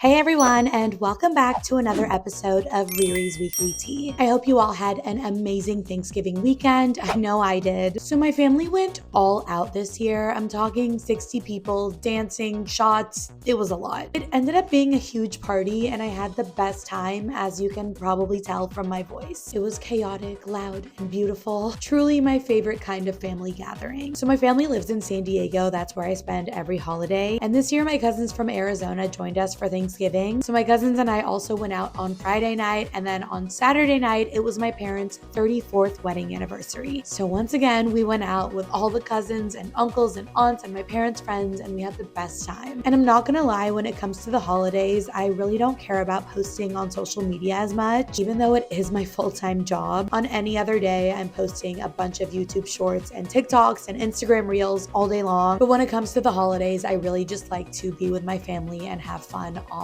Hey everyone, and welcome back to another episode of RiRi's Weekly Tea. I hope you all had an amazing Thanksgiving weekend. I know I did. So my family went all out this year. I'm talking 60 people, dancing, shots. It was a lot. It ended up being a huge party and I had the best time, as you can probably tell from my voice. It was chaotic, loud, and beautiful. Truly my favorite kind of family gathering. So my family lives in San Diego. That's where I spend every holiday. And this year my cousins from Arizona joined us for Thanksgiving. So my cousins and I also went out on Friday night, and then on Saturday night, it was my parents' 34th wedding anniversary. So once again, we went out with all the cousins and uncles and aunts and my parents' friends, and we had the best time. And I'm not gonna lie, when it comes to the holidays, I really don't care about posting on social media as much, even though it is my full-time job. On any other day, I'm posting a bunch of YouTube shorts and TikToks and Instagram reels all day long. But when it comes to the holidays, I really just like to be with my family and have fun offline.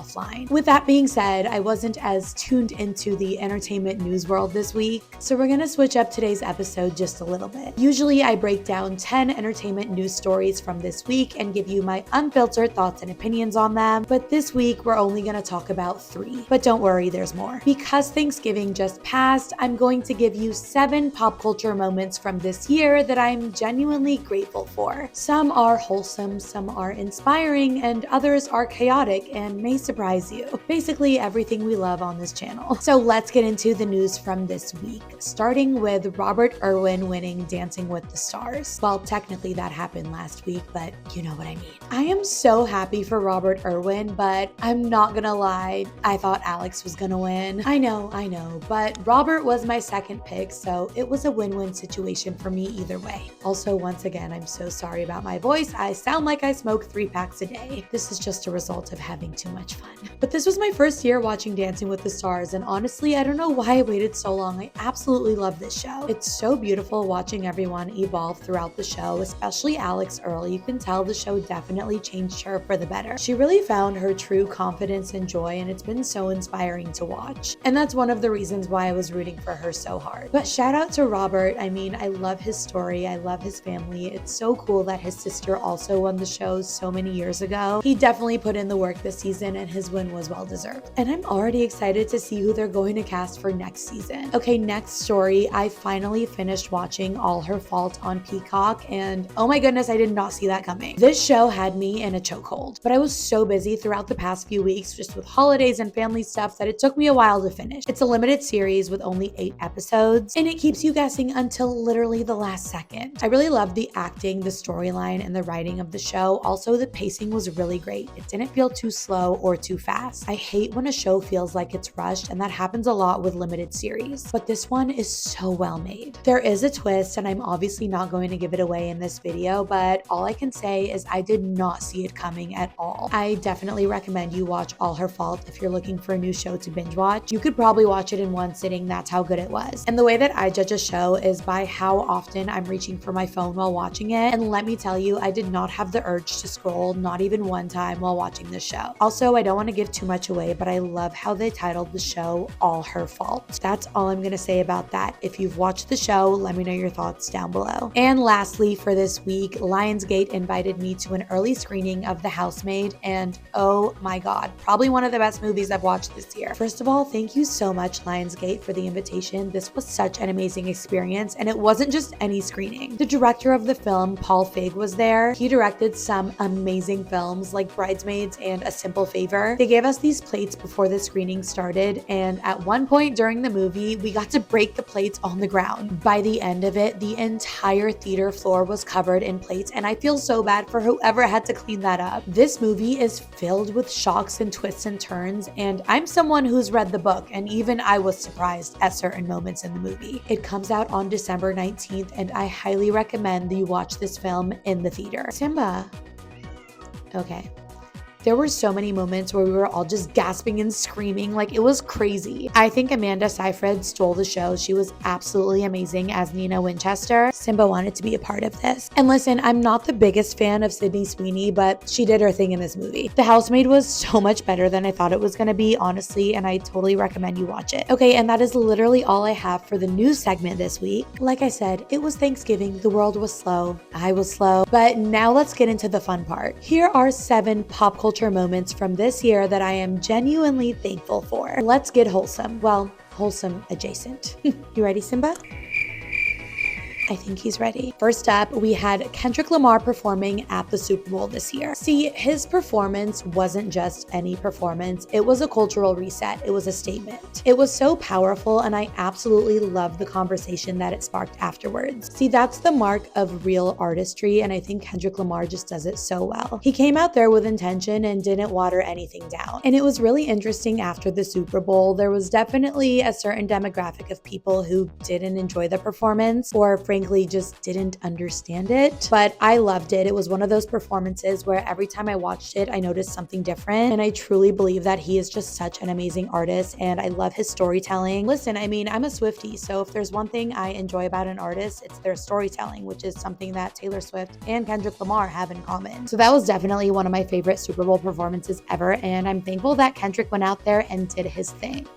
With that being said, I wasn't as tuned into the entertainment news world this week, so we're gonna switch up today's episode just a little bit. Usually I break down 10 entertainment news stories from this week and give you my unfiltered thoughts and opinions on them, but this week we're only gonna talk about 3. But don't worry, there's more. Because Thanksgiving just passed, I'm going to give you 7 pop culture moments from this year that I'm genuinely grateful for. Some are wholesome, some are inspiring, and others are chaotic and may surprise you. Basically everything we love on this channel. So let's get into the news from this week, starting with Robert Irwin winning Dancing with the Stars. Well, technically that happened last week, but you know what I mean. I am so happy for Robert Irwin, but I'm not gonna lie, I thought Alix was gonna win. I know, but Robert was my second pick, so it was a win-win situation for me either way. Also, once again, I'm so sorry about my voice. I sound like I smoke 3 packs a day. This is just a result of having too much fun. But this was my first year watching Dancing with the Stars, and honestly, I don't know why I waited so long. I absolutely love this show. It's so beautiful watching everyone evolve throughout the show, especially Alix early. You can tell the show definitely changed her for the better. She really found her true confidence and joy, and it's been so inspiring to watch. And that's one of the reasons why I was rooting for her so hard. But shout out to Robert. I mean, I love his story. I love his family. It's so cool that his sister also won the show so many years ago. He definitely put in the work this season, and his win was well deserved. And I'm already excited to see who they're going to cast for next season. Okay, next story. I finally finished watching All Her Fault on Peacock, and oh my goodness, I did not see that coming. This show had me in a chokehold, but I was so busy throughout the past few weeks just with holidays and family stuff that it took me a while to finish. It's a limited series with only 8 episodes, and it keeps you guessing until literally the last second. I really loved the acting, the storyline, and the writing of the show. Also, the pacing was really great. It didn't feel too slow or too fast. I hate when a show feels like it's rushed, and that happens a lot with limited series, but this one is so well made. There is a twist, and I'm obviously not going to give it away in this video, but all I can say is I did not see it coming at all. I definitely recommend you watch All Her Fault if you're looking for a new show to binge watch. You could probably watch it in one sitting. That's how good it was. And the way that I judge a show is by how often I'm reaching for my phone while watching it, and let me tell you, I did not have the urge to scroll, not even one time while watching this show. Also, I don't want to give too much away, but I love how they titled the show All Her Fault. That's all I'm gonna say about that. If you've watched the show, let me know your thoughts down below. And lastly, for this week, Lionsgate invited me to an early screening of The Housemaid, and oh my god, probably one of the best movies I've watched this year. First of all, thank you so much, Lionsgate, for the invitation. This was such an amazing experience, and it wasn't just any screening. The director of the film, Paul Feig, was there. He directed some amazing films like Bridesmaids and A Simple Favor. They gave us these plates before the screening started, and at one point during the movie, we got to break the plates on the ground. By the end of it, the entire theater floor was covered in plates, and I feel so bad for whoever had to clean that up. This movie is filled with shocks and twists and turns, and I'm someone who's read the book, and even I was surprised at certain moments in the movie. It comes out on December 19th, and I highly recommend that you watch this film in the theater. Simba. Okay. There were so many moments where we were all just gasping and screaming, like it was crazy. I think Amanda Seyfried stole the show. She was absolutely amazing as Nina Winchester. Simba wanted to be a part of this. And listen, I'm not the biggest fan of Sydney Sweeney, but she did her thing in this movie. The Housemaid was so much better than I thought it was gonna be, honestly, and I totally recommend you watch it. Okay, and that is literally all I have for the news segment this week. Like I said, it was Thanksgiving, the world was slow, I was slow, but now let's get into the fun part. Here are 7 pop culture culture moments from this year that I am genuinely thankful for. Let's get wholesome. Well, wholesome adjacent. You ready, Simba? I think he's ready. First up, we had Kendrick Lamar performing at the Super Bowl this year. See, his performance wasn't just any performance. It was a cultural reset. It was a statement. It was so powerful, and I absolutely loved the conversation that it sparked afterwards. See, that's the mark of real artistry, and I think Kendrick Lamar just does it so well. He came out there with intention and didn't water anything down. And it was really interesting after the Super Bowl. There was definitely a certain demographic of people who didn't enjoy the performance, or frankly just didn't understand it, but I loved it. It was one of those performances where every time I watched it, I noticed something different, and I truly believe that he is just such an amazing artist, and I love his storytelling. Listen, I mean, I'm a Swiftie, so if there's one thing I enjoy about an artist, it's their storytelling, which is something that Taylor Swift and Kendrick Lamar have in common. So that was definitely one of my favorite Super Bowl performances ever, and I'm thankful that Kendrick went out there and did his thing.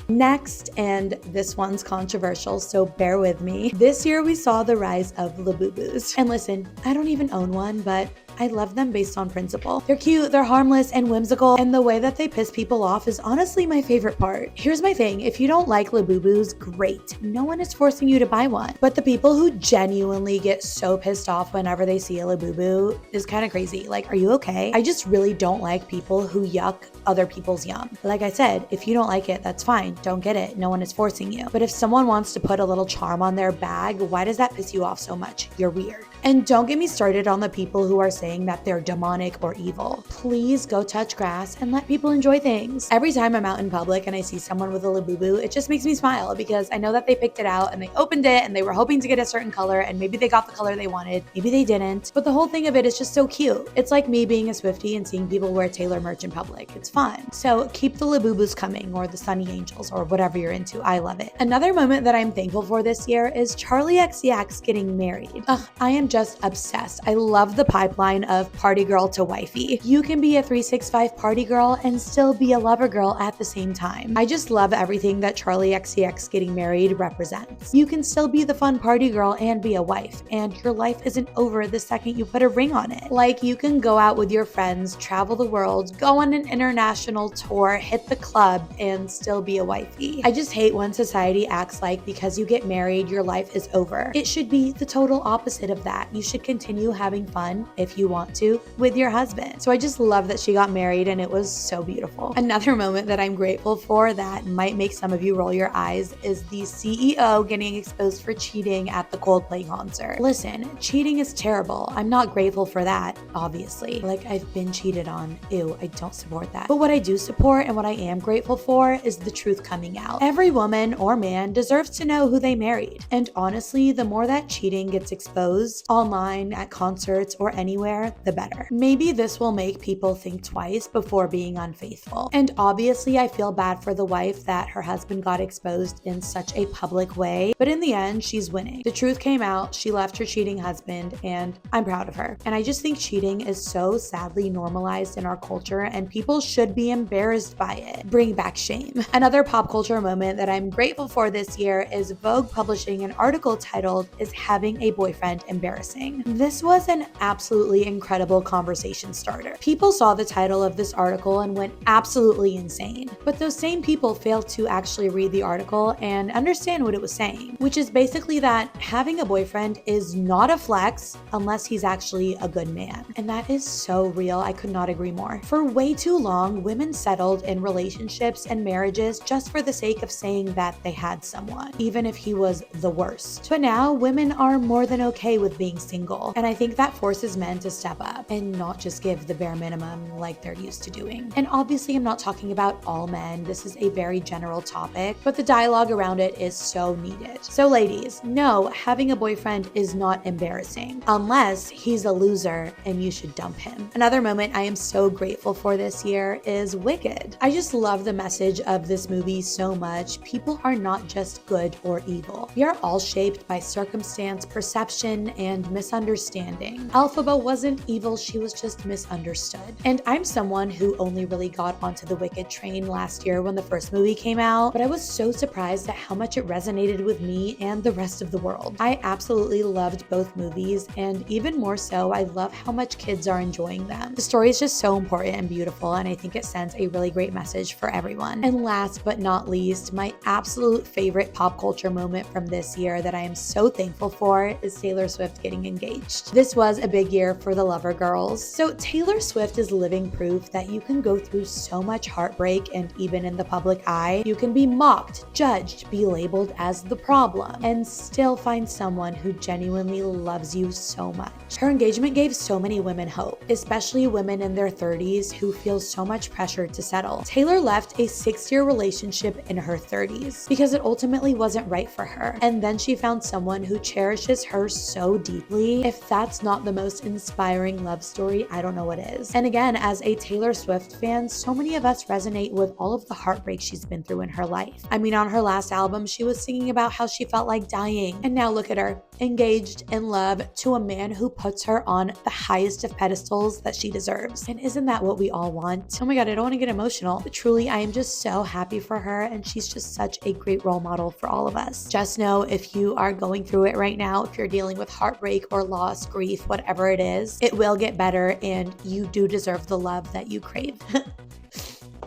Next, and this one's controversial, so bear with me. This year we saw the rise of Labubus. And listen, I don't even own one, but I love them based on principle. They're cute, they're harmless and whimsical, and the way that they piss people off is honestly my favorite part. Here's my thing, if you don't like Labubus, great. No one is forcing you to buy one. But the people who genuinely get so pissed off whenever they see a Labubu is kind of crazy. Like, are you okay? I just really don't like people who yuck other people's yum. Like I said, if you don't like it, that's fine. Don't get it. No one is forcing you. But if someone wants to put a little charm on their bag, why does that piss you off so much? You're weird. And don't get me started on the people who are saying that they're demonic or evil. Please go touch grass and let people enjoy things. Every time I'm out in public and I see someone with a Labubu, it just makes me smile because I know that they picked it out and they opened it and they were hoping to get a certain color, and maybe they got the color they wanted, maybe they didn't. But the whole thing of it is just so cute. It's like me being a Swiftie and seeing people wear Taylor merch in public. It's fun. So keep the Labubus coming, or the Sunny Angels, or whatever you're into. I love it. Another moment that I'm thankful for this year is Charlie XCX getting married. I am just obsessed. I love the pipeline of party girl to wifey. You can be a 365 party girl and still be a lover girl at the same time. I just love everything that Charlie XCX getting married represents. You can still be the fun party girl and be a wife, and your life isn't over the second you put a ring on it. Like, you can go out with your friends, travel the world, go on an international tour, hit the club, and still be a wifey. I just hate when society acts like because you get married, your life is over. It should be the total opposite of that. You should continue having fun, if you want to, with your husband. So I just love that she got married, and it was so beautiful. Another moment that I'm grateful for that might make some of you roll your eyes is the CEO getting exposed for cheating at the Coldplay concert. Listen, cheating is terrible. I'm not grateful for that, obviously. Like, I've been cheated on. Ew, I don't support that. But what I do support and what I am grateful for is the truth coming out. Every woman or man deserves to know who they married. And honestly, the more that cheating gets exposed online, at concerts, or anywhere, the better. Maybe this will make people think twice before being unfaithful. And obviously, I feel bad for the wife that her husband got exposed in such a public way, but in the end, she's winning. The truth came out, she left her cheating husband, and I'm proud of her. And I just think cheating is so sadly normalized in our culture, and people should be embarrassed by it. Bring back shame. Another pop culture moment that I'm grateful for this year is Vogue publishing an article titled, "Is Having a Boyfriend Embarrassing?" This was an absolutely incredible conversation starter. People saw the title of this article and went absolutely insane. But those same people failed to actually read the article and understand what it was saying, which is basically that having a boyfriend is not a flex unless he's actually a good man. And that is so real. I could not agree more. For way too long, women settled in relationships and marriages just for the sake of saying that they had someone, even if he was the worst. But now women are more than okay with being single. And I think that forces men to step up and not just give the bare minimum like they're used to doing. And obviously, I'm not talking about all men. This is a very general topic, but the dialogue around it is so needed. So ladies, no, having a boyfriend is not embarrassing unless he's a loser and you should dump him. Another moment I am so grateful for this year is Wicked. I just love the message of this movie so much. People are not just good or evil. We are all shaped by circumstance, perception, and and misunderstanding. Elphaba wasn't evil, she was just misunderstood. And I'm someone who only really got onto the Wicked train last year when the first movie came out, but I was so surprised at how much it resonated with me and the rest of the world. I absolutely loved both movies, and even more so, I love how much kids are enjoying them. The story is just so important and beautiful, and I think it sends a really great message for everyone. And last but not least, my absolute favorite pop culture moment from this year that I am so thankful for is Taylor Swift getting engaged. This was a big year for the Lover Girls. So Taylor Swift is living proof that you can go through so much heartbreak, and even in the public eye, you can be mocked, judged, be labeled as the problem, and still find someone who genuinely loves you so much. Her engagement gave so many women hope, especially women in their 30s who feel so much pressure to settle. Taylor left a 6-year relationship in her 30s because it ultimately wasn't right for her, and then she found someone who cherishes her so deeply. If that's not the most inspiring love story, I don't know what is. And again, as a Taylor Swift fan, so many of us resonate with all of the heartbreak she's been through in her life. I mean, on her last album, she was singing about how she felt like dying, and now look at her, engaged, in love, to a man who puts her on the highest of pedestals that she deserves. And isn't that what we all want? Oh my god, I don't want to get emotional, but truly, I am just so happy for her, and she's just such a great role model for all of us. Just know, if you are going through it right now, if you're dealing with heartbreak or loss, grief, whatever it is, it will get better, and you do deserve the love that you crave.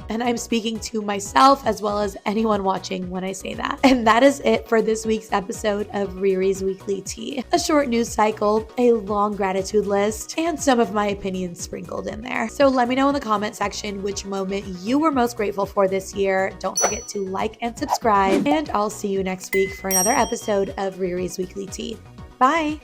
And I'm speaking to myself as well as anyone watching when I say that. And that is it for this week's episode of RiRi's Weekly Tea. A short news cycle, a long gratitude list, and some of my opinions sprinkled in there. So let me know in the comment section which moment you were most grateful for this year. Don't forget to like and subscribe, and I'll see you next week for another episode of RiRi's Weekly Tea. Bye!